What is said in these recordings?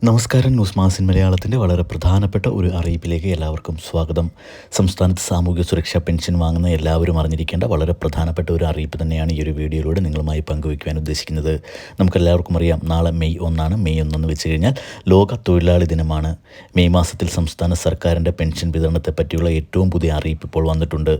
നമസ്കാരം. ന്യൂസ് മാസിൻ മലയാളത്തിൻ്റെ വളരെ പ്രധാനപ്പെട്ട ഒരു അറിയിപ്പിലേക്ക് എല്ലാവർക്കും സ്വാഗതം. സംസ്ഥാനത്ത് സാമൂഹ്യ സുരക്ഷാ പെൻഷൻ വാങ്ങുന്ന എല്ലാവരും അറിഞ്ഞിരിക്കേണ്ട വളരെ പ്രധാനപ്പെട്ട ഒരു അറിയിപ്പ് തന്നെയാണ് ഈ ഒരു വീഡിയോയിലൂടെ നിങ്ങളുമായി പങ്കുവയ്ക്കുവാൻ ഉദ്ദേശിക്കുന്നത്. നമുക്കെല്ലാവർക്കും അറിയാം, നാളെ മെയ് 1 മെയ് 1 എന്ന് വെച്ച് കഴിഞ്ഞാൽ ലോക തൊഴിലാളി ദിനമാണ്. മെയ് മാസത്തിൽ സംസ്ഥാന സർക്കാരിൻ്റെ പെൻഷൻ വിതരണത്തെ പറ്റിയുള്ള ഏറ്റവും പുതിയ അറിയിപ്പ് ഇപ്പോൾ വന്നിട്ടുണ്ട്.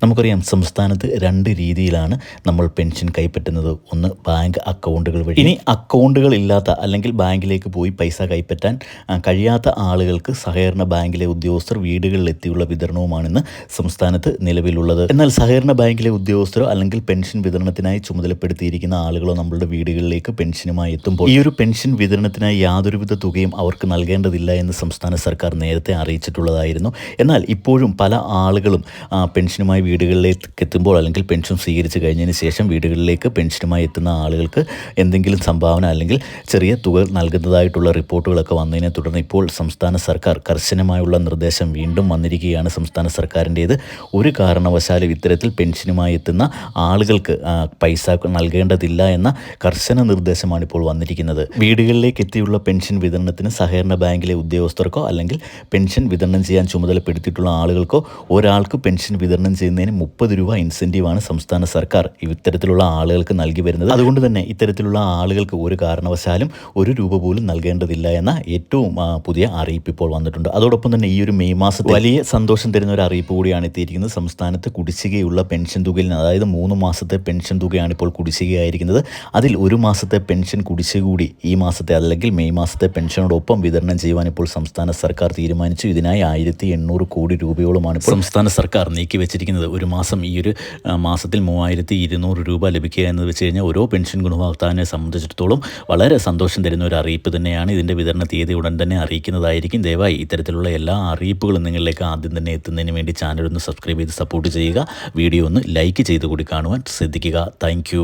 നമുക്കറിയാം, സംസ്ഥാനത്ത് രണ്ട് രീതിയിലാണ് നമ്മൾ പെൻഷൻ കൈപ്പറ്റുന്നത്. ഒന്ന് ബാങ്ക് അക്കൗണ്ടുകൾ വഴി. ഇനി അക്കൗണ്ടുകൾ ഇല്ലാത്ത അല്ലെങ്കിൽ ബാങ്കിലേക്ക് പോയി പൈസ കൈപ്പറ്റാൻ കഴിയാത്ത ആളുകൾക്ക് സഹകരണ ബാങ്കിലെ ഉദ്യോഗസ്ഥർ വീടുകളിലെത്തിയുള്ള വിതരണവുമാണിന്ന് സംസ്ഥാനത്ത് നിലവിലുള്ളത്. എന്നാൽ സഹകരണ ബാങ്കിലെ ഉദ്യോഗസ്ഥരോ അല്ലെങ്കിൽ പെൻഷൻ വിതരണത്തിനായി ചുമതലപ്പെടുത്തിയിരിക്കുന്ന ആളുകളോ നമ്മളുടെ വീടുകളിലേക്ക് പെൻഷനുമായി എത്തുമ്പോൾ ഈ ഒരു പെൻഷൻ വിതരണത്തിനായി യാതൊരുവിധ തുകയും അവർക്ക് നൽകേണ്ടതില്ല എന്ന് സംസ്ഥാന സർക്കാർ നേരത്തെ അറിയിച്ചിട്ടുള്ളതായിരുന്നു. എന്നാൽ ഇപ്പോഴും പല ആളുകളും പെൻഷനുമായി വീടുകളിലേക്ക് എത്തുമ്പോൾ അല്ലെങ്കിൽ പെൻഷൻ സ്വീകരിച്ചു കഴിഞ്ഞതിന് ശേഷം വീടുകളിലേക്ക് പെൻഷനുമായി എത്തുന്ന ആളുകൾക്ക് എന്തെങ്കിലും സംഭാവന അല്ലെങ്കിൽ ചെറിയ തുക നൽകുന്നതായിട്ടുള്ള റിപ്പോർട്ടുകളൊക്കെ വന്നതിനെ തുടർന്ന് ഇപ്പോൾ സംസ്ഥാന സർക്കാർ കർശനമായുള്ള നിർദ്ദേശം വീണ്ടും വന്നിരിക്കുകയാണ്. സംസ്ഥാന സർക്കാരിൻ്റേത് ഒരു കാരണവശാലും ഇത്തരത്തിൽ പെൻഷനുമായി എത്തുന്ന ആളുകൾക്ക് പൈസ നൽകേണ്ടതില്ല എന്ന കർശന നിർദ്ദേശമാണ് ഇപ്പോൾ വന്നിരിക്കുന്നത്. വീടുകളിലേക്ക് എത്തിയുള്ള പെൻഷൻ വിതരണത്തിന് സഹകരണ ബാങ്കിലെ ഉദ്യോഗസ്ഥർക്കോ അല്ലെങ്കിൽ പെൻഷൻ വിതരണം ചെയ്യാൻ ചുമതലപ്പെടുത്തിയിട്ടുള്ള ആളുകൾക്കോ ഒരാൾക്ക് പെൻഷൻ വിതരണം ചെയ്യുന്നതിന് 30 രൂപ ഇൻസെൻറ്റീവാണ് സംസ്ഥാന സർക്കാർ ഇത്തരത്തിലുള്ള ആളുകൾക്ക് നൽകി വരുന്നത്. അതുകൊണ്ട് തന്നെ ഇത്തരത്തിലുള്ള ആളുകൾക്ക് ഒരു കാരണവശാലും 1 രൂപ പോലും നൽകേണ്ടതില്ല എന്ന ഏറ്റവും പുതിയ അറിയിപ്പ് ഇപ്പോൾ വന്നിട്ടുണ്ട്. അതോടൊപ്പം തന്നെ ഈ ഒരു മെയ് മാസത്തിൽ വലിയ സന്തോഷം തരുന്ന ഒരു അറിയിപ്പ് കൂടിയാണ് എത്തിയിരിക്കുന്നത്. സംസ്ഥാനത്ത് കുടിശ്ശികയുള്ള പെൻഷൻ തുകയിൽ നിന്ന്, അതായത് 3 മാസത്തെ പെൻഷൻ തുകയാണ് ഇപ്പോൾ കുടിശ്ശികയായിരിക്കുന്നത്. അതിൽ 1 മാസത്തെ പെൻഷൻ കുടിശ്ശിക കൂടി ഈ മാസത്തെ അല്ലെങ്കിൽ മെയ് മാസത്തെ പെൻഷനോടൊപ്പം വിതരണം ചെയ്യുവാൻ ഇപ്പോൾ സംസ്ഥാന സർക്കാർ തീരുമാനിച്ചു. ഇതിനായി 1800 കോടി രൂപയോളമാണ് ഇപ്പോൾ സംസ്ഥാന സർക്കാർ നീക്കി വെച്ചിരിക്കുന്നത്. ഒരു മാസം ഈ ഒരു മാസത്തിൽ 3200 രൂപ ലഭിക്കുക എന്ന് വെച്ച് കഴിഞ്ഞാൽ ഓരോ പെൻഷൻ ഗുണഭോക്താവിനെ സംബന്ധിച്ചിടത്തോളം വളരെ സന്തോഷം തരുന്ന ഒരു അറിയിപ്പ് തന്നെയാണ്. ഇതിൻ്റെ വിതരണ തീയതി ഉടൻ തന്നെ അറിയിക്കുന്നതായിരിക്കും. ദയവായി ഇത്തരത്തിലുള്ള എല്ലാ അറിയിപ്പുകളും നിങ്ങളിലേക്ക് ആദ്യം തന്നെ എത്തുന്നതിന് വേണ്ടി ചാനൽ ഒന്ന് സബ്സ്ക്രൈബ് ചെയ്ത് സപ്പോർട്ട് ചെയ്യുക. വീഡിയോ ഒന്ന് ലൈക്ക് ചെയ്ത് കൂടി കാണുവാൻ ശ്രദ്ധിക്കുക. താങ്ക്